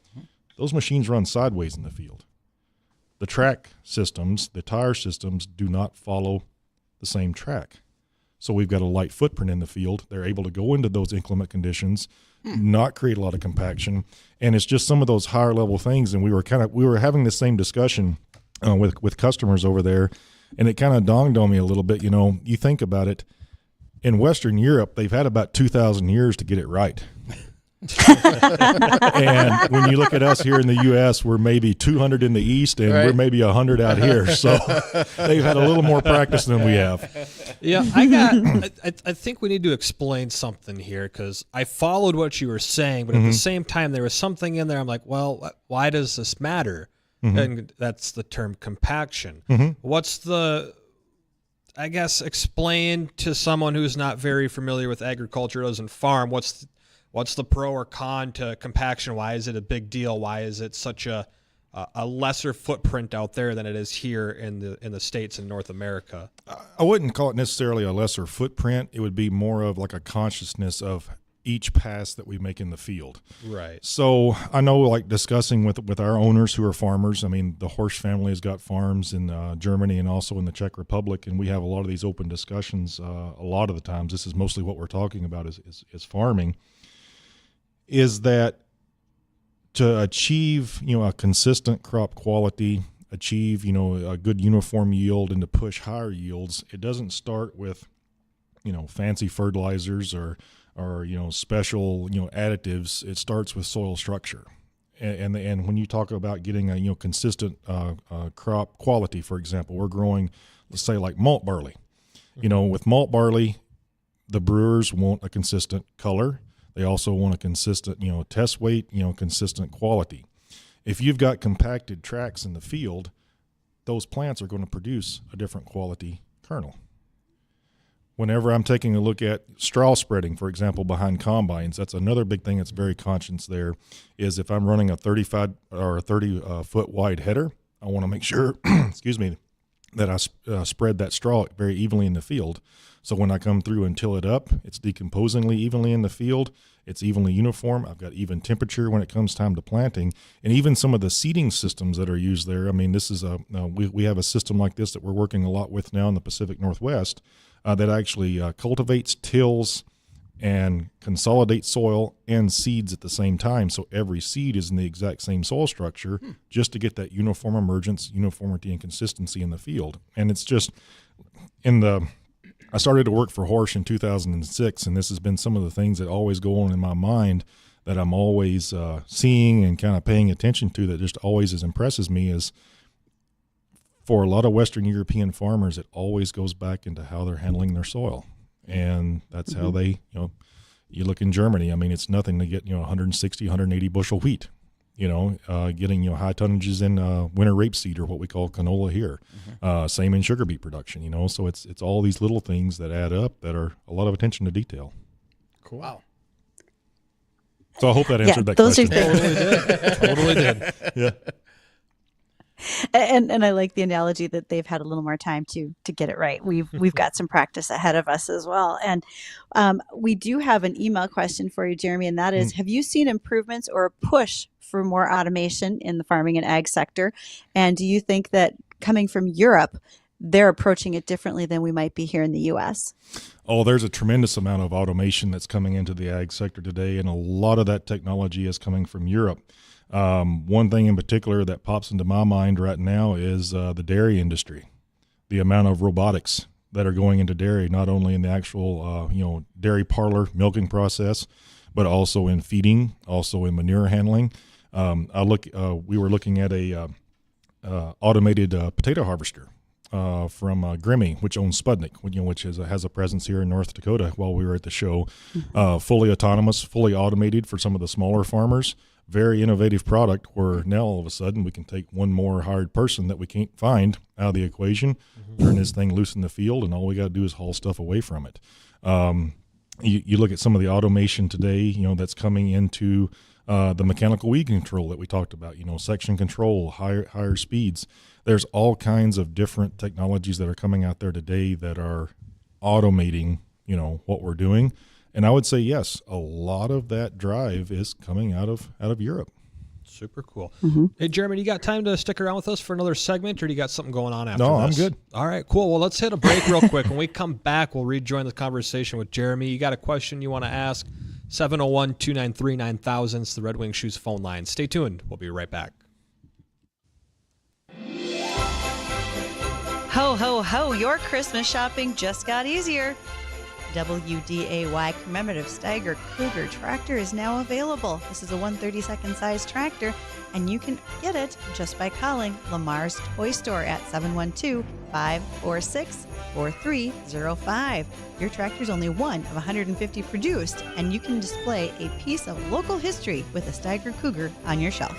those machines run sideways in the field. The track systems, the tire systems do not follow the same track. So we've got a light footprint in the field. They're able to go into those inclement conditions, not create a lot of compaction. And it's just some of those higher level things. And we were having the same discussion with customers over there. And it kind of dawned on me a little bit, you think about it, in Western Europe, they've had about 2,000 years to get it right. And when you look at us here in the U.S., we're maybe 200 in the East, and we're maybe 100 out here. So they've had a little more practice than we have. Yeah, I think we need to explain something here, because I followed what you were saying, but at the same time, there was something in there. I'm like, well, why does this matter? And that's the term compaction. What's explain to someone who's not very familiar with agriculture, doesn't farm, what's the pro or con to compaction? Why is it a big deal? Why is it such a lesser footprint out there than it is here in the States and North America? I wouldn't call it necessarily a lesser footprint. It would be more of like a consciousness of each pass that we make in the field. Right. So I know, like discussing with our owners who are farmers, I mean, the Horscht family has got farms in Germany and also in the Czech Republic, and we have a lot of these open discussions. A lot of the times, this is mostly what we're talking about is farming, is that to achieve, a consistent crop quality, achieve, a good uniform yield, and to push higher yields, it doesn't start with, fancy fertilizers or special, additives. It starts with soil structure. And when you talk about getting a, consistent crop quality, for example, we're growing, let's say like malt barley. With malt barley, the brewers want a consistent color. They also want a consistent, test weight, consistent quality. If you've got compacted tracks in the field, those plants are going to produce a different quality kernel. Whenever I'm taking a look at straw spreading, for example, behind combines, that's another big thing that's very conscious there, is if I'm running a 35 or a 30-foot wide header, I want to make sure, that I spread that straw very evenly in the field. So when I come through and till it up, it's decomposingly evenly in the field. It's evenly uniform. I've got even temperature when it comes time to planting. And even some of the seeding systems that are used there, I mean, this is we have a system like this that we're working a lot with now in the Pacific Northwest that actually cultivates, tills, and consolidates soil and seeds at the same time. So every seed is in the exact same soil structure just to get that uniform emergence, uniformity, and consistency in the field. And it's just I started to work for Horscht in 2006, and this has been some of the things that always go on in my mind that I'm always seeing and kind of paying attention to, that just always impresses me, is for a lot of Western European farmers, it always goes back into how they're handling their soil. And that's how they, you look in Germany, I mean, it's nothing to get, 160, 180 bushel wheat, getting, high tonnages in winter rapeseed, or what we call canola here. Same in sugar beet production, so it's all these little things that add up that are a lot of attention to detail. Cool. Wow. So I hope that answered that question. Totally did. Yeah. And I like the analogy that they've had a little more time to get it right. We've got some practice ahead of us as well. And we do have an email question for you, Jeremy, and that is, have you seen improvements or a push for more automation in the farming and ag sector? And do you think that coming from Europe, they're approaching it differently than we might be here in the U.S.? Oh, there's a tremendous amount of automation that's coming into the ag sector today, and a lot of that technology is coming from Europe. One thing in particular that pops into my mind right now is the dairy industry. The amount of robotics that are going into dairy, not only in the actual dairy parlor milking process, but also in feeding, also in manure handling. We were looking at a automated potato harvester from Grimmy, which owns Sputnik, which has a presence here in North Dakota. While we were at the show, fully autonomous, fully automated for some of the smaller farmers. Very innovative product where now all of a sudden we can take one more hired person that we can't find out of the equation, turn this thing loose in the field, and all we got to do is haul stuff away from it. You look at some of the automation today, that's coming into the mechanical weed control that we talked about, section control, higher speeds. There's all kinds of different technologies that are coming out there today that are automating, what we're doing. And I would say, yes, a lot of that drive is coming out of Europe. Super cool. Hey, Jeremy, you got time to stick around with us for another segment, or do you got something going on after this? No, I'm good. All right, cool. Well, let's hit a break real quick. When we come back, we'll rejoin the conversation with Jeremy. You got a question you want to ask? 701-293-9000 is the Red Wing Shoes phone line. Stay tuned. We'll be right back. Ho, ho, ho, your Christmas shopping just got easier. WDAY commemorative Steiger Cougar tractor is now available. This is a 1/32 size tractor, and you can get it just by calling Lamar's Toy Store at 712-546-4305. Your tractor is only one of 150 produced, and you can display a piece of local history with a Steiger Cougar on your shelf.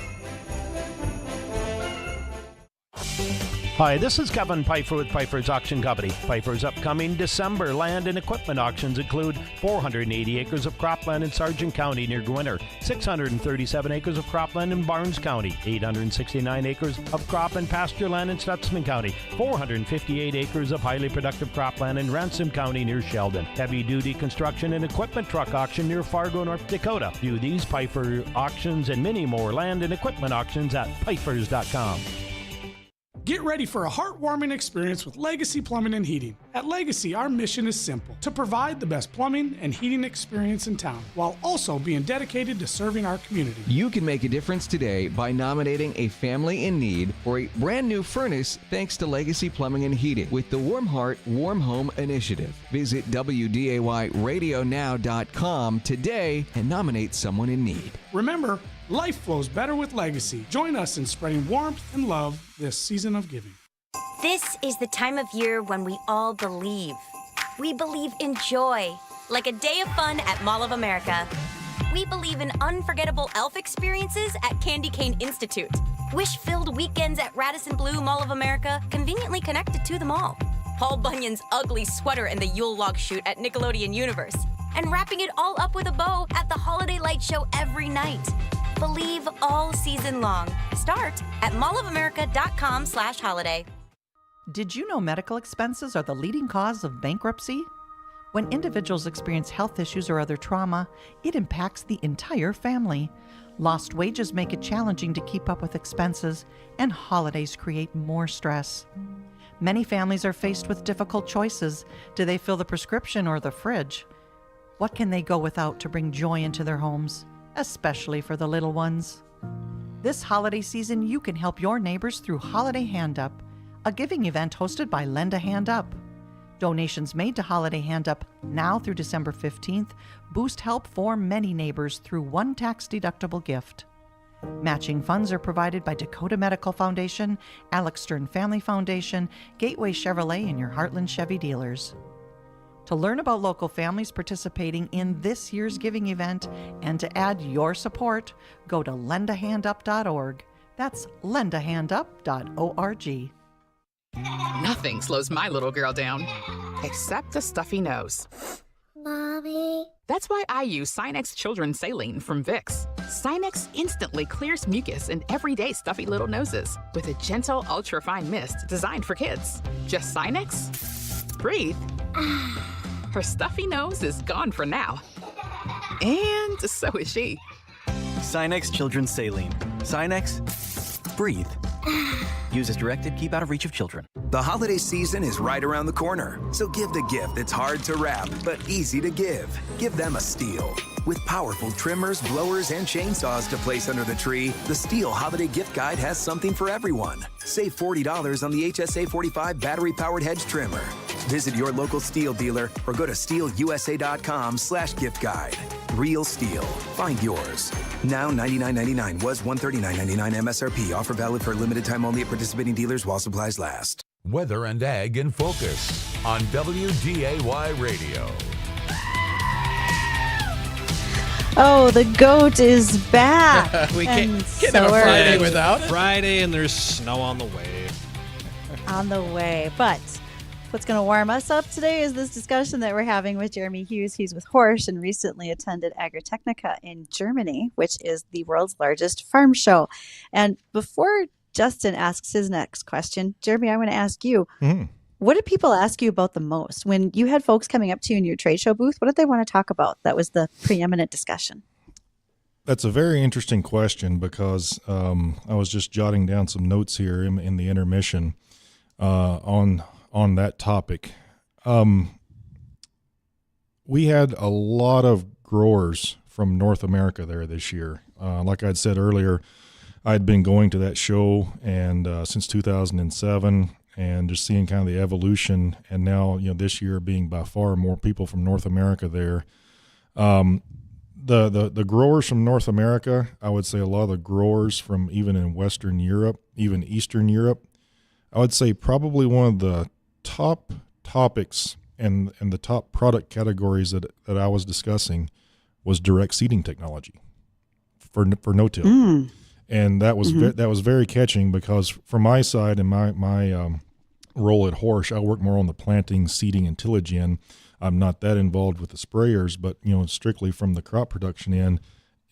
Hi, this is Kevin Pfeiffer with Pfeiffer's Auction Company. Pfeiffer's upcoming December land and equipment auctions include 480 acres of cropland in Sargent County near Gwinner, 637 acres of cropland in Barnes County, 869 acres of crop and pasture land in Stutzman County, 458 acres of highly productive cropland in Ransom County near Sheldon, heavy-duty construction and equipment truck auction near Fargo, North Dakota. View these Pfeiffer auctions and many more land and equipment auctions at Pfeiffers.com. Get ready for a heartwarming experience with Legacy Plumbing and Heating. At Legacy, our mission is simple: to provide the best plumbing and heating experience in town, while also being dedicated to serving our community. You can make a difference today by nominating a family in need for a brand new furnace thanks to Legacy Plumbing and Heating with the Warm Heart, Warm Home Initiative. Visit WDAYradionow.com today and nominate someone in need. Remember, life flows better with Legacy. Join us in spreading warmth and love this season of giving. This is the time of year when we all believe. We believe in joy, like a day of fun at Mall of America. We believe in unforgettable elf experiences at Candy Cane Institute. Wish-filled weekends at Radisson Blu Mall of America, conveniently connected to the mall. Paul Bunyan's ugly sweater and the Yule log shoot at Nickelodeon Universe. And wrapping it all up with a bow at the Holiday Light Show every night. Believe all season long. Start at mallofamerica.com/holiday. Did you know medical expenses are the leading cause of bankruptcy? When individuals experience health issues or other trauma, it impacts the entire family. Lost wages make it challenging to keep up with expenses, and holidays create more stress. Many families are faced with difficult choices. Do they fill the prescription or the fridge? What can they go without to bring joy into their homes, especially for the little ones? This holiday season, you can help your neighbors through Holiday Hand Up, a giving event hosted by Lend a Hand Up. Donations made to Holiday Hand Up now through December 15th boost help for many neighbors through one tax-deductible gift. Matching funds are provided by Dakota Medical Foundation, Alex Stern Family Foundation, Gateway Chevrolet, and your Heartland Chevy dealers. To learn about local families participating in this year's giving event and to add your support, go to lendahandup.org. That's lendahandup.org. Nothing slows my little girl down, except a stuffy nose. Mommy, That's why I use Sinex Children's Saline from Vicks. Sinex instantly clears mucus in everyday stuffy little noses with a gentle, ultra-fine mist designed for kids. Just Sinex? Breathe. Her stuffy nose is gone for now. And so is she. Sinex Children's Saline. Sinex, breathe. Use as directed, keep out of reach of children. The holiday season is right around the corner, so give the gift that's hard to wrap but easy to give. Give them a Stihl. With powerful trimmers, blowers, and chainsaws to place under the tree, the Stihl Holiday Gift Guide has something for everyone. Save $40 on the HSA 45 battery-powered hedge trimmer. Visit your local Stihl dealer or go to stihlusa.com/gift guide. Real Stihl. Find yours. Now $99.99 was $139.99 MSRP. Offer valid for a limited time only at participating dealers while supplies last. Weather and Ag in Focus on WDAY Radio. Oh, the goat is back. We can't so have a are Friday we. without it. Friday, and there's snow on the way. On the way. But what's going to warm us up today is this discussion that we're having with Jeremy Hughes. He's with Horscht and recently attended Agritechnica in Germany, which is the world's largest farm show. And before Justin asks his next question, Jeremy, I want to ask you, what did people ask you about the most? When you had folks coming up to you in your trade show booth, what did they want to talk about? That was the preeminent discussion. That's a very interesting question because I was just jotting down some notes here in the intermission on that topic. We had a lot of growers from North America there this year. Like I'd said earlier, I'd been going to that show and since 2007 and just seeing kind of the evolution, and now this year being by far more people from North America there. The growers from North America, I would say a lot of the growers from even in Western Europe, even Eastern Europe, I would say probably one of the top topics and the top product categories that I was discussing was direct seeding technology for no-till. And that was that was very catching because from my side and my role at Horscht, I work more on the planting, seeding, and tillage end. I'm not that involved with the sprayers, but strictly from the crop production end,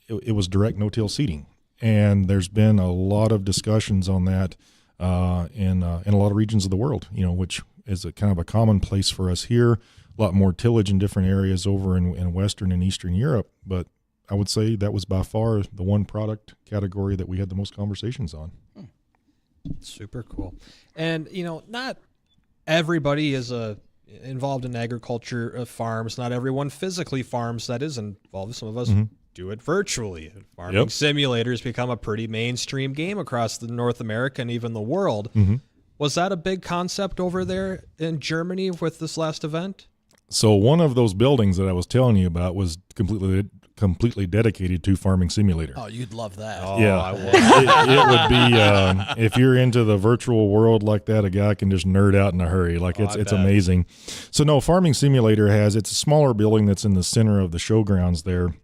it was direct no-till seeding. And there's been a lot of discussions on that in a lot of regions of the world, which is a kind of a commonplace for us here. A lot more tillage in different areas over in Western and Eastern Europe, but I would say that was by far the one product category that we had the most conversations on. Super cool. And, not everybody is involved in agriculture farms. Not everyone physically farms that is involved. Some of us do it virtually. Farming simulators become a pretty mainstream game across the North America and even the world. Was that a big concept over there in Germany with this last event? So one of those buildings that I was telling you about was completely dedicated to Farming Simulator. Oh, you'd love that. Oh, yeah, I would. It would be if you're into the virtual world like that, a guy can just nerd out in a hurry. It's amazing. So no, Farming Simulator it's a smaller building that's in the center of the showgrounds there.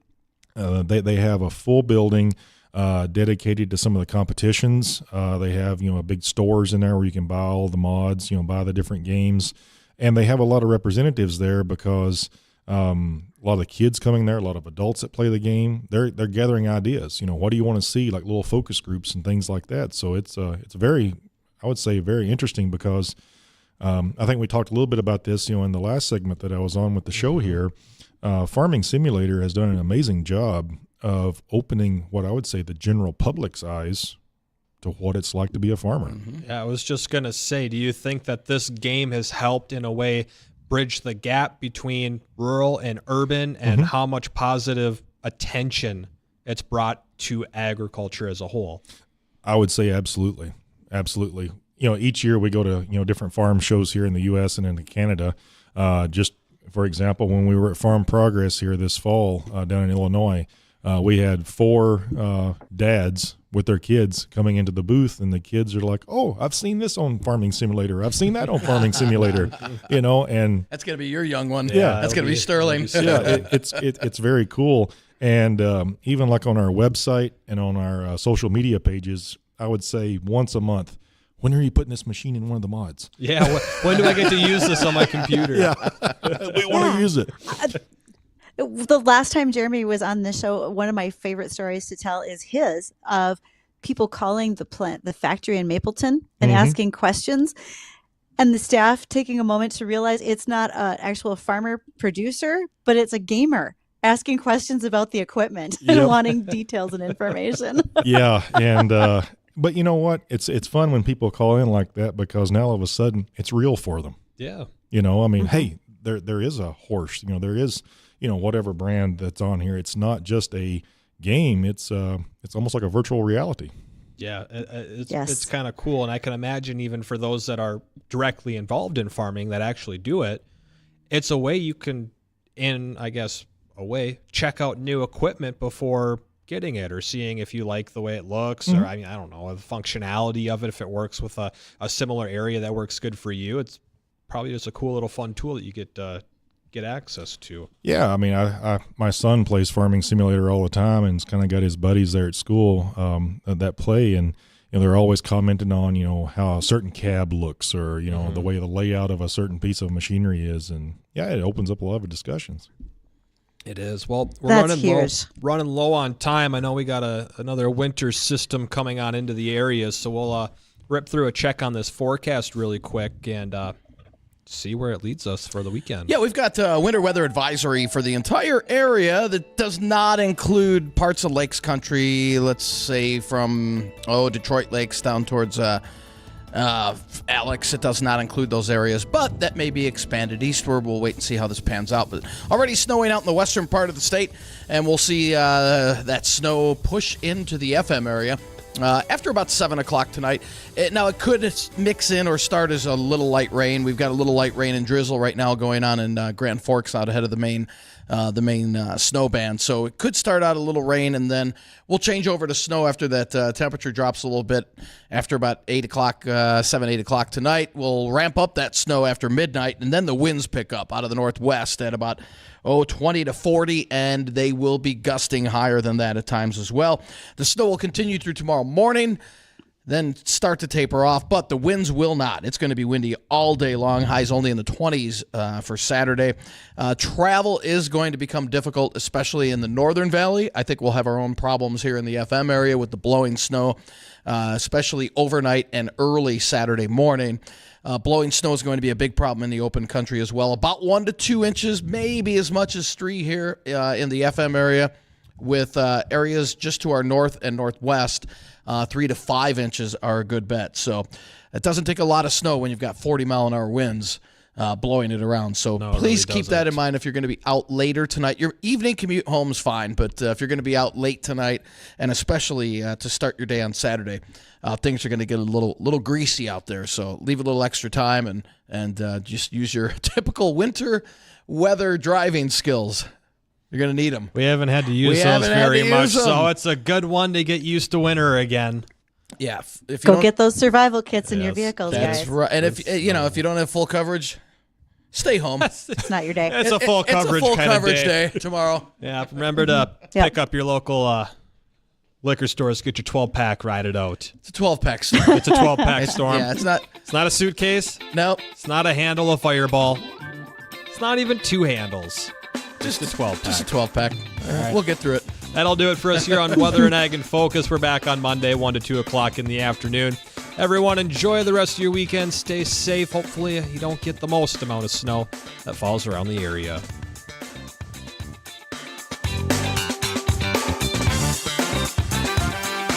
They have a full building dedicated to some of the competitions. They have big stores in there where you can buy all the mods, buy the different games. And they have a lot of representatives there because a lot of the kids coming there, a lot of adults that play the game, they're gathering ideas. What do you want to see, like little focus groups and things like that. So it's very, I would say, very interesting because I think we talked a little bit about this, in the last segment that I was on with the show here. Farming Simulator has done an amazing job of opening what I would say the general public's eyes to what it's like to be a farmer. Yeah, I was just going to say, do you think that this game has helped in a way bridge the gap between rural and urban and how much positive attention it's brought to agriculture as a whole? I would say absolutely. Absolutely. Each year we go to, different farm shows here in the U.S. and in Canada. Just for example, when we were at Farm Progress here this fall down in Illinois, we had 4 dads with their kids coming into the booth, and the kids are like, "Oh, I've seen this on Farming Simulator. I've seen that on Farming Simulator." And that's gonna be your young one. Yeah, that's gonna be Sterling. Yeah, it's very cool. And even like on our website and on our social media pages, I would say once a month. When are you putting this machine in one of the mods? Yeah, when do I get to use this on my computer? Yeah, we want to use it. The last time Jeremy was on the show, one of my favorite stories to tell is his of people calling the factory in Mapleton and asking questions, and the staff taking a moment to realize it's not an actual farmer producer, but it's a gamer asking questions about the equipment and wanting details and information. Yeah, and but you know what? It's fun when people call in like that, because now all of a sudden it's real for them. Yeah. You know, I mean, hey, there is a Horscht, you know, there is, you know, whatever brand that's on here. It's not just a game. It's almost like a virtual reality. Yeah, it's kind of cool, and I can imagine even for those that are directly involved in farming that actually do it, it's a way you can, check out new equipment before getting it or seeing if you like the way it looks, or I don't know, the functionality of it, if it works with a similar area that works good for you. It's probably just a cool little fun tool that you get access to. Yeah, I mean, my son plays Farming Simulator all the time, and he's kind of got his buddies there at school that play, and you know, they're always commenting on, you know, how a certain cab looks, or you know, the way the layout of a certain piece of machinery is, and yeah, it opens up a lot of discussions. It is. Well, we're running low on time. I know we got another winter system coming on into the area, so we'll rip through a check on this forecast really quick and see where it leads us for the weekend. Yeah, we've got a winter weather advisory for the entire area that does not include parts of Lakes Country, let's say from Detroit Lakes down towards Alex. It does not include those areas, but that may be expanded eastward. We'll wait and see how this pans out. But already snowing out in the western part of the state, and we'll see that snow push into the FM area after about 7 o'clock tonight. Now, it could mix in or start as a little light rain. We've got a little light rain and drizzle right now going on in Grand Forks out ahead of the main snow band. So it could start out a little rain, and then we'll change over to snow after that temperature drops a little bit after about 8 o'clock tonight. We'll ramp up that snow after midnight, and then the winds pick up out of the northwest at about 20 to 40, and they will be gusting higher than that at times as well. The snow will continue through tomorrow morning, then start to taper off, but the winds will not. It's going to be windy all day long, highs only in the 20s for Saturday. Travel is going to become difficult, especially in the Northern Valley. I think we'll have our own problems here in the FM area with the blowing snow, especially overnight and early Saturday morning. Blowing snow is going to be a big problem in the open country as well. About 1 to 2 inches, maybe as much as 3 here in the FM area, with areas just to our north and northwest. 3 to 5 inches are a good bet. So it doesn't take a lot of snow when you've got 40-mile-an-hour winds blowing it around. So please keep that in mind if you're going to be out later tonight. Your evening commute home's fine, but if you're going to be out late tonight, and especially to start your day on Saturday, things are going to get a little greasy out there. So leave a little extra time and just use your typical winter weather driving skills. You're going to need them. We haven't had to use those very much, so it's a good one to get used to winter again. Yeah. If you Go get those survival kits in your vehicles, that's guys. That's right. And if you don't have full coverage, stay home. It's not your day. It's a full coverage day tomorrow. Yeah, remember to pick up your local liquor stores, get your 12-pack, ride it out. It's a 12-pack. It's a 12-pack Storm. Yeah, it's not a suitcase. No. It's not a handle of Fireball. It's not even 2 handles. Just a 12-pack. Just a 12-pack. All right. We'll get through it. That'll do it for us here on Weather and Ag in Focus. We're back on Monday, 1 to 2 o'clock in the afternoon. Everyone, enjoy the rest of your weekend. Stay safe. Hopefully, you don't get the most amount of snow that falls around the area.